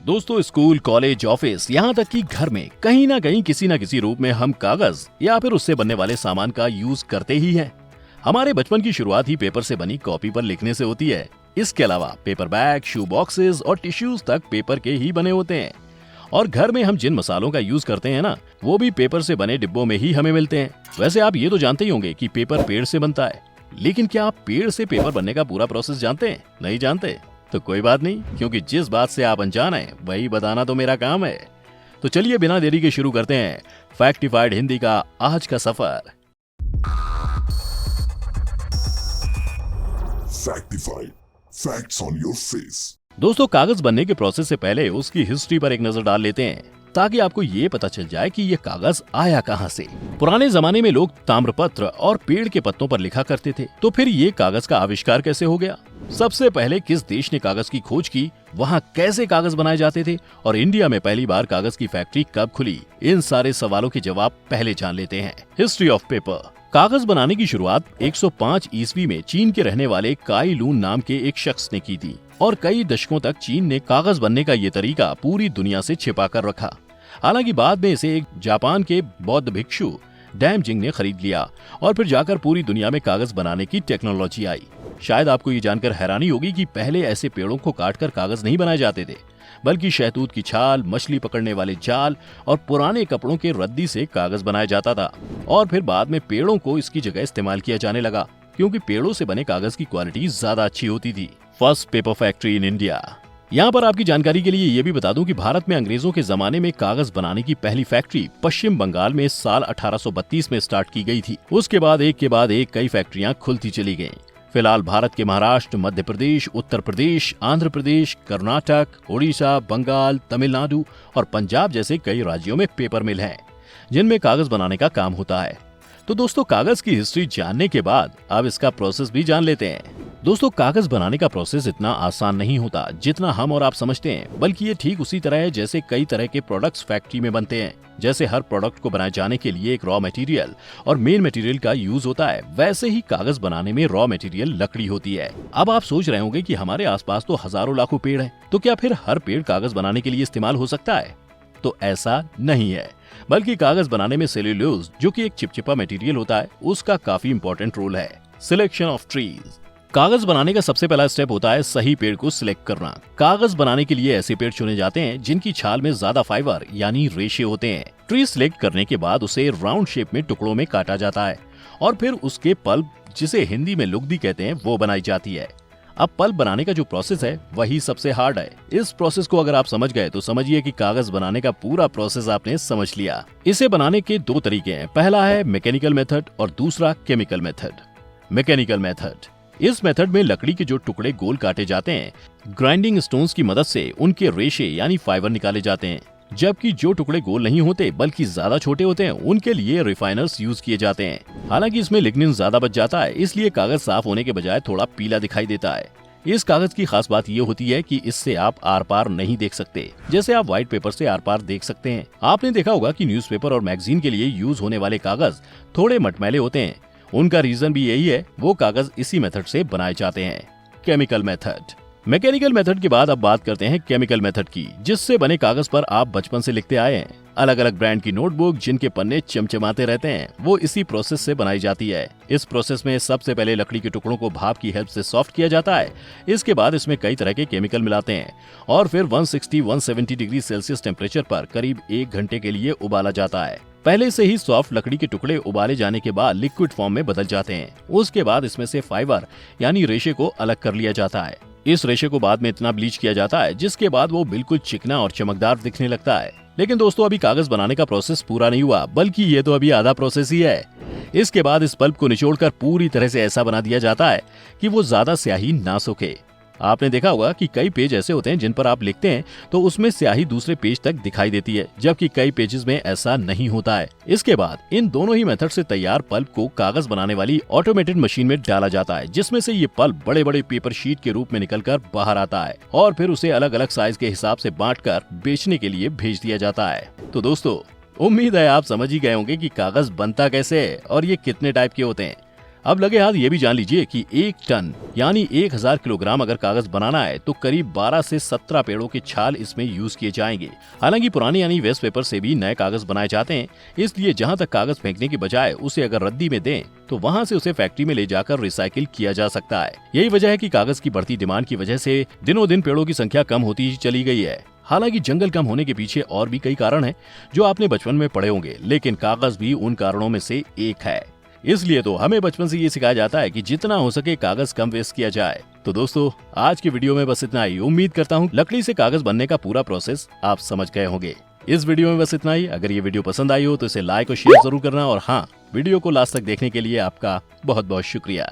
दोस्तों, school, college, office, यहाँ तक कि घर में कहीं ना कहीं किसी न किसी रूप में हम कागज या फिर उससे बनने वाले सामान का यूज करते ही हैं। हमारे बचपन की शुरुआत ही पेपर से बनी कॉपी पर लिखने से होती है। इसके अलावा पेपर बैग, शू बॉक्सेस और टिश्यूज तक पेपर के ही बने होते हैं। और घर में हम जिन मसालों का यूज करते हैं ना, वो भी पेपर से बने डिब्बों में ही हमें मिलते हैं। वैसे आप ये तो जानते ही होंगे कि पेपर पेड़ से बनता है, लेकिन क्या आप पेड़ से पेपर बनने का पूरा प्रोसेस जानते हैं? नहीं जानते? तो कोई बात नहीं, क्योंकि जिस बात से आप अनजान हैं वही बताना तो मेरा काम है। तो चलिए बिना देरी के शुरू करते हैं फैक्टिफाइड हिंदी का आज का सफर। Factified. Facts on your face. दोस्तों, कागज बनने के प्रोसेस से पहले उसकी हिस्ट्री पर एक नजर डाल लेते हैं, ताकि आपको ये पता चल जाए कि ये कागज आया कहाँ से। पुराने जमाने में लोग ताम्रपत्र और पेड़ के पत्तों पर लिखा करते थे, तो फिर ये कागज का आविष्कार कैसे हो गया? सबसे पहले किस देश ने कागज की खोज की, वहाँ कैसे कागज बनाए जाते थे, और इंडिया में पहली बार कागज की फैक्ट्री कब खुली? इन सारे सवालों के जवाब पहले जान लेते हैं। History of paper. कागज बनाने की शुरुआत 105 ईस्वी में चीन के रहने वाले काई लून नाम के एक शख्स ने की थी, और कई दशकों तक चीन ने कागज बनने का ये तरीका पूरी दुनिया से छिपा कर रखा। हालांकि बाद में इसे एक जापान के बौद्ध भिक्षु डैम जिंग ने खरीद लिया, और फिर जाकर पूरी दुनिया में कागज बनाने की टेक्नोलॉजी आई। शायद आपको ये जानकर हैरानी होगी कि पहले ऐसे पेड़ों को काटकर कागज नहीं बनाए जाते थे, बल्कि शहतूत की छाल, मछली पकड़ने वाले जाल और पुराने कपड़ों के रद्दी से कागज बनाया जाता था। और फिर बाद में पेड़ों को इसकी जगह इस्तेमाल किया जाने लगा, क्योंकि पेड़ों से बने कागज की क्वालिटी ज्यादा अच्छी होती थी। First paper factory in India. यहाँ पर आपकी जानकारी के लिए ये भी बता दूं कि भारत में अंग्रेजों के जमाने में कागज बनाने की पहली फैक्ट्री पश्चिम बंगाल में साल 1832 में स्टार्ट की गई थी। उसके बाद एक के बाद एक कई फैक्ट्रियां खुलती चली गईं। फिलहाल भारत के महाराष्ट्र, मध्य प्रदेश, उत्तर प्रदेश, आंध्र प्रदेश, कर्नाटक, ओडिशा, बंगाल, तमिलनाडु और पंजाब जैसे कई राज्यों में पेपर मिल हैं, जिनमें कागज बनाने का काम होता है। तो दोस्तों, कागज की हिस्ट्री जानने के बाद अब इसका प्रोसेस भी जान लेते हैं। दोस्तों, कागज बनाने का प्रोसेस इतना आसान नहीं होता जितना हम और आप समझते हैं, बल्कि ये ठीक उसी तरह है जैसे कई तरह के प्रोडक्ट्स फैक्ट्री में बनते हैं। जैसे हर प्रोडक्ट को बनाए जाने के लिए एक रॉ मटेरियल और मेन मटेरियल का यूज होता है, वैसे ही कागज बनाने में रॉ मटेरियल लकड़ी होती है। अब आप सोच रहे होंगे कि हमारे आसपास तो हजारों लाखों पेड़ हैं, तो क्या फिर हर पेड़ कागज बनाने के लिए इस्तेमाल हो सकता है? तो ऐसा नहीं है, बल्कि कागज बनाने में सेल्यूलोज, जो कि एक चिपचिपा मटेरियल होता है, उसका काफी इंपॉर्टेंट रोल है। Selection of trees. कागज बनाने का सबसे पहला स्टेप होता है सही पेड़ को सिलेक्ट करना। कागज बनाने के लिए ऐसे पेड़ चुने जाते हैं जिनकी छाल में ज्यादा फाइबर यानी रेशे होते हैं। ट्री सिलेक्ट करने के बाद उसे राउंड शेप में टुकड़ों में काटा जाता है, और फिर उसके पल्प, जिसे हिंदी में लुगदी कहते हैं, वो बनाई जाती है। अब पल्प बनाने का जो प्रोसेस है वही सबसे हार्ड है। इस प्रोसेस को अगर आप समझ गए तो समझिए कि कागज बनाने का पूरा प्रोसेस आपने समझ लिया। इसे बनाने के दो तरीके हैं, पहला है मैकेनिकल मेथड और दूसरा केमिकल मेथड। मैकेनिकल मेथड, इस मेथड में लकड़ी के जो टुकड़े गोल काटे जाते हैं, ग्राइंडिंग स्टोन्स की मदद से उनके रेशे यानी फाइबर निकाले जाते हैं। जबकि जो टुकड़े गोल नहीं होते बल्कि ज्यादा छोटे होते हैं, उनके लिए रिफाइनर्स यूज किए जाते हैं। हालांकि इसमें लिग्निन ज्यादा बच जाता है, इसलिए कागज साफ होने के बजाय थोड़ा पीला दिखाई देता है। इस कागज की खास बात ये होती है कि इससे आप आर पार नहीं देख सकते, जैसे आप व्हाइट पेपर से आर पार देख सकते हैं। आपने देखा होगा कि न्यूज़पेपर और मैगजीन के लिए यूज होने वाले कागज थोड़े मटमैले होते हैं। उनका रीजन भी यही है, वो कागज इसी मेथड से बनाए जाते हैं। Chemical method. मैकेनिकल मेथड के बाद अब बात करते हैं केमिकल मेथड की, जिससे बने कागज पर आप बचपन से लिखते आए हैं। अलग अलग ब्रांड की नोटबुक जिनके पन्ने चमचमाते रहते हैं, वो इसी प्रोसेस से बनाई जाती है। इस प्रोसेस में सबसे पहले लकड़ी के टुकड़ों को भाप की हेल्प से सॉफ्ट किया जाता है। इसके बाद इसमें कई तरह के केमिकल मिलाते हैं, और फिर 160-170 डिग्री सेल्सियस टेम्परेचर पर करीब 1 घंटे के लिए उबाला जाता है। पहले से ही सॉफ्ट लकड़ी के टुकड़े उबाले जाने के बाद लिक्विड फॉर्म में बदल जाते हैं। उसके बाद इसमें से फाइबर यानी रेशे को अलग कर लिया जाता है। इस रेशे को बाद में इतना ब्लीच किया जाता है जिसके बाद वो बिल्कुल चिकना और चमकदार दिखने लगता है। लेकिन दोस्तों, अभी कागज बनाने का प्रोसेस पूरा नहीं हुआ, बल्कि ये तो अभी आधा प्रोसेस ही है। इसके बाद इस पल्प को निचोड़कर पूरी तरह से ऐसा बना दिया जाता है कि वो ज्यादा स्याही ना सूखे। आपने देखा होगा कि कई पेज ऐसे होते हैं जिन पर आप लिखते हैं तो उसमें स्याही दूसरे पेज तक दिखाई देती है, जबकि कई पेजेस में ऐसा नहीं होता है। इसके बाद इन दोनों ही मेथड से तैयार पल्प को कागज बनाने वाली ऑटोमेटेड मशीन में डाला जाता है, जिसमें से ये पल्प बड़े बड़े पेपर शीट के रूप में निकलकर बाहर आता है, और फिर उसे अलग अलग साइज के हिसाब से बांटकर बेचने के लिए भेज दिया जाता है। तो दोस्तों, उम्मीद है आप समझ ही गए होंगे कि कागज बनता कैसे है और ये कितने टाइप के होते हैं। अब लगे हाथ ये भी जान लीजिए कि 1 टन यानी 1000 किलोग्राम अगर कागज बनाना है तो करीब 12 से 17 पेड़ों के छाल इसमें यूज किए जाएंगे। हालांकि पुराने यानी वेस्ट पेपर से भी नए कागज बनाए जाते हैं, इसलिए जहां तक कागज फेंकने की बजाय उसे अगर रद्दी में दें तो वहां से उसे फैक्ट्री में ले जाकर रिसाइकिल किया जा सकता है। यही वजह है कि कागज की बढ़ती डिमांड की वजह से दिनों दिन पेड़ों की संख्या कम होती ही चली गई है। हालांकि जंगल कम होने के पीछे और भी कई कारण हैं जो आपने बचपन में पढ़े होंगे, लेकिन कागज भी उन कारणों में से एक है। इसलिए तो हमें बचपन से ये सिखाया जाता है कि जितना हो सके कागज कम वेस्ट किया जाए। तो दोस्तों, आज की वीडियो में बस इतना ही। उम्मीद करता हूँ लकड़ी से कागज बनने का पूरा प्रोसेस आप समझ गए होंगे। इस वीडियो में बस इतना ही। अगर ये वीडियो पसंद आई हो तो इसे लाइक और शेयर जरूर करना, और हाँ, वीडियो को लास्ट तक देखने के लिए आपका बहुत बहुत शुक्रिया।